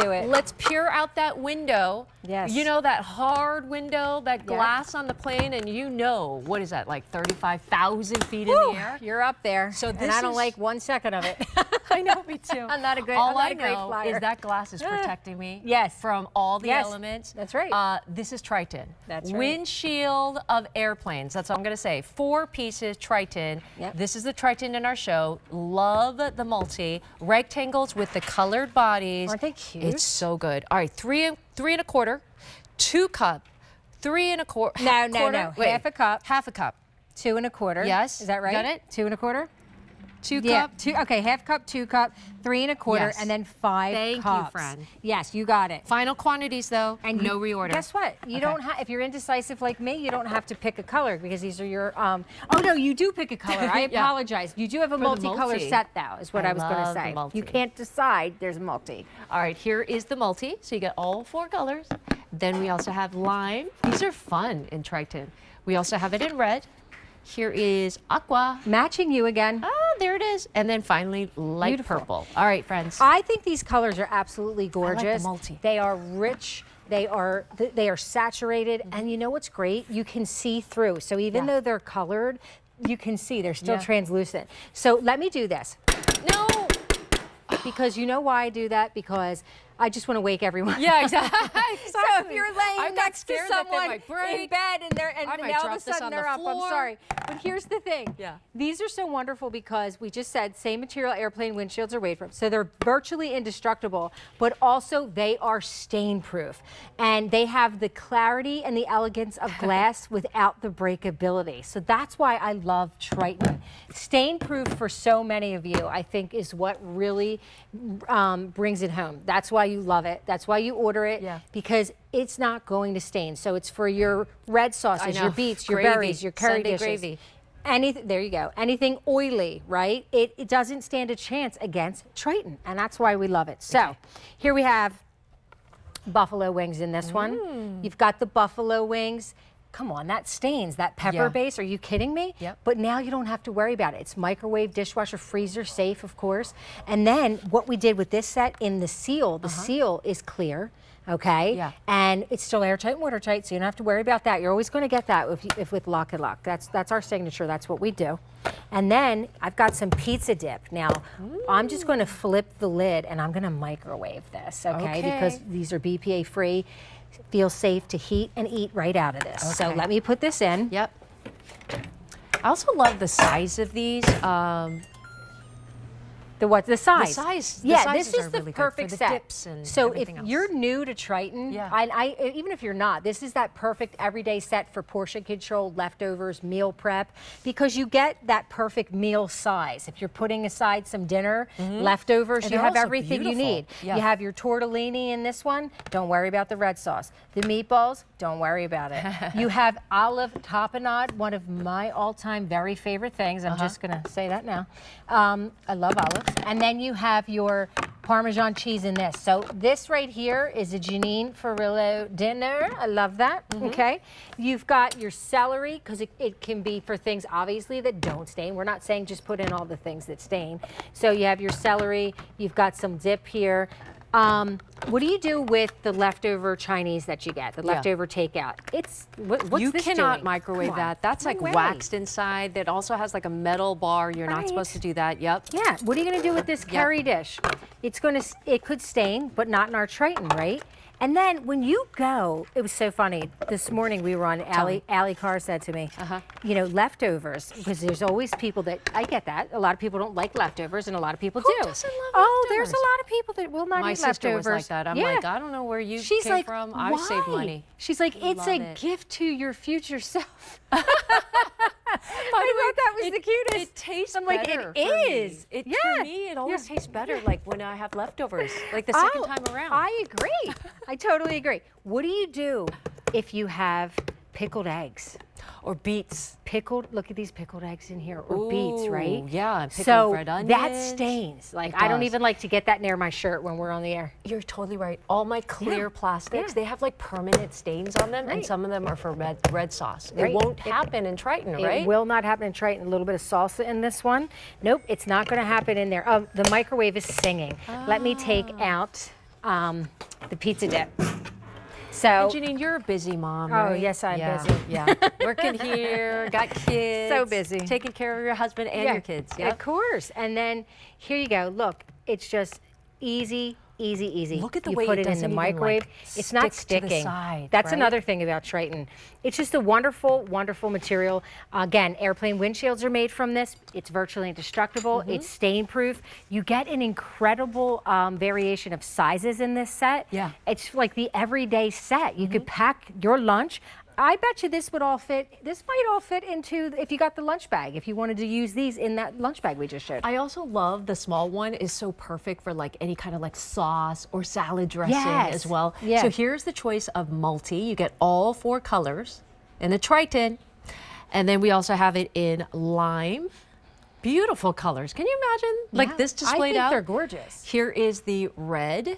do it. Let's peer out that window. Yes. You know, that hard window, that glass on the plane, and you know, what is that, like 35,000 feet in the air? You're up there. So this and I don't is- like 1 second of it. I know, me too. I'm not a great, all I'm not I a great know flyer. is that glass is protecting me Yes. from all the Yes. elements. That's right. This is Tritan. That's right. Windshield of airplanes. That's all I'm going to say. 4 pieces Tritan. Yep. This is the Tritan in our show. Love the multi. Rectangles with the colored bodies. Aren't they cute? It's so good. All right, 3 1/4, 2 cup, 3 1/4. No. Wait, Half a cup. Half a cup. 2 1/4. Yes. Is that right? Got it? 2 1/4. 2 Yeah, cup. okay, half cup, 2 cup, 3 1/4, Yes. and then 5 Thank you, cups. friend. Yes, you got it. Final quantities though, And no reorder. Guess what? You don't have, if you're indecisive like me, you don't have to pick a color because these are your, oh no, you do pick a color. I Yeah. apologize. You do have a For the multicolor multi. set though, is what I was going to love the say. multi. You can't decide, there's multi. All right, here is the multi. So you get all 4 colors. Then we also have lime. These are fun in Tritan. We also have it in red. Here is aqua. Matching you again. Ah, there it is. And then finally, light Beautiful. purple. All right, friends. I think these colors are absolutely gorgeous. multi. They are rich. They are saturated, and you know what's great? You can see through. So even though they're colored, you can see they're still translucent. So let me do this. No. Because you know why I do that? Because I just want to wake everyone. Yeah, exactly. So if you're laying next to someone in bed and I might now all drop of a this sudden on they're the up, I'm floor. sorry. But here's the thing. Yeah. These are so wonderful because we just said same material airplane windshields are made from. So they're virtually indestructible, but also they are stain proof. And they have the clarity and the elegance of glass without the breakability. So that's why I love Tritan. Stain proof for so many of you, I think, is what really brings it home. That's why you love it. That's why you order it, because it's not going to stain. So it's for your red sauces, your beets, your berries, your curry Sunday dishes. gravy. Anything, there you go. Anything oily, right? It doesn't stand a chance against Tritan, and that's why we love it. So here we have buffalo wings in this one. You've got the buffalo wings. Come on, that stains, that pepper base. Are you kidding me? Yep. But now you don't have to worry about it. It's microwave, dishwasher, freezer safe, of course. And then what we did with this set in the seal, the seal is clear. Okay. Yeah. And it's still airtight and watertight, so you don't have to worry about that. You're always going to get that if with LocknLock. That's our signature. That's what we do. And then I've got some pizza dip. Now, I'm just going to flip the lid and I'm going to microwave this, okay? Because these are BPA free. Feel safe to heat and eat right out of this. So let me put this in. Yep. I also love the size of these. The size? The size. Yeah, sizes this is are the really good perfect for the set. dips and so if everything else. you're new to Tritan, even if you're not, this is that perfect everyday set for portion control, leftovers, meal prep, because you get that perfect meal size. If you're putting aside some dinner, leftovers, And you they're have also everything you beautiful. need. Yeah. You have your tortellini in this one, don't worry about the red sauce. The meatballs, don't worry about it. You have olive tapenade, one of my all-time very favorite things. I'm just gonna say that now. I love olives. And then you have your Parmesan cheese in this. So this right here is a Janine Ferrillo dinner. I love that, okay? You've got your celery, because it can be for things, obviously, that don't stain. We're not saying just put in all the things that stain. So you have your celery, you've got some dip here. What do you do with the leftover Chinese that you get, the leftover takeout? It's, what's You this cannot doing? microwave Come on. that. That's No like way. waxed inside. That also has like a metal bar. You're not supposed to do that. Yep. Yeah, what are you gonna do with this curry dish? It could stain, but not in our Tritan, right? And then when you go, it was so funny. This morning we were on, Allie Carr said to me, you know, leftovers, because there's always people that, I get that. A lot of people don't like leftovers and a lot of people do. Who doesn't love Oh, there's a leftovers? lot of people that will not My eat sister leftovers. was like that. I'm like, I don't know where you She's came like, from. Why? I save money. She's like, it's Love a it. gift to your future self. By the I way, thought that was the cutest. It tastes I'm like, better. it for me. is. For me, it always tastes better. Like when I have leftovers, like the second time around. I agree. I totally agree. What do you do if you have pickled eggs? Or beets. Look at these pickled eggs in here, or beets, right? Yeah, and pickled so red onions. that stains. Like, I don't even like to get that near my shirt when we're on the air. You're totally right. All my clear plastics, they have like permanent stains on them, and some of them are for red sauce. It won't happen in Tritan, right? It will not happen in Tritan. A little bit of salsa in this one. Nope, it's not going to happen in there. The microwave is singing. Let me take out the pizza dip. So, Janine, you're a busy mom, oh, right? yes, I'm yeah, busy. Yeah, working here, got kids. So busy. Taking care of your husband and your kids. Of course. And then here you go. Look, it's just easy, easy, easy. Look at the you way put it it in doesn't the even, microwave. like, It's not stick to the sticking. side, That's right? another thing about Tritan. It's just a wonderful, wonderful material. Again, airplane windshields are made from this. It's virtually indestructible. It's stain proof. You get an incredible variation of sizes in this set. Yeah. It's like the everyday set. You could pack your lunch. I bet you this would all fit. This might all fit into if you got the lunch bag. If you wanted to use these in that lunch bag we just showed. I also love the small one is so perfect for like any kind of like sauce or salad dressing Yes. as well. Yes. So here's the choice of multi. You get all 4 colors in the Tritan. And then we also have it in lime. Beautiful colors. Can you imagine like this displayed I think out? they're gorgeous. Here is the red.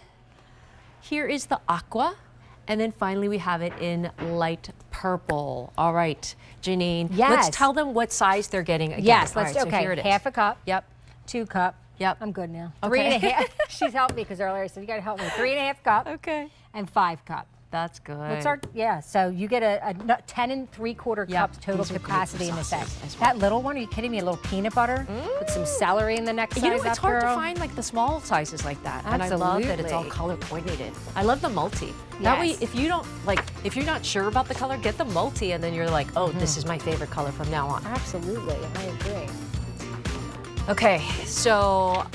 Here is the aqua. And then finally we have it in light purple. All right, Janine. Yes. Let's tell them what size they're getting again. Yes, All let's right, do. so Okay, here it is. half a cup. Yep. 2 cup. Yep. I'm good now. Okay. 3.5. She's helped me because earlier I said you got to help me. 3.5 cup. Okay. And 5 cup. That's good. What's our, yeah, so you get a 10 3/4 Yeah, cups total these are great capacity for in the set. sauces as well. That little one, are you kidding me? A little peanut butter, put some celery in the next size You know, it's up, hard girl. to find like the small sizes like that. And I love that it's all Absolutely. color coordinated. I love the multi. That way, Yes. if you don't like, if you're not sure about the color, get the multi and then you're like, oh, this is my favorite color from now on. Absolutely, I agree. Okay, so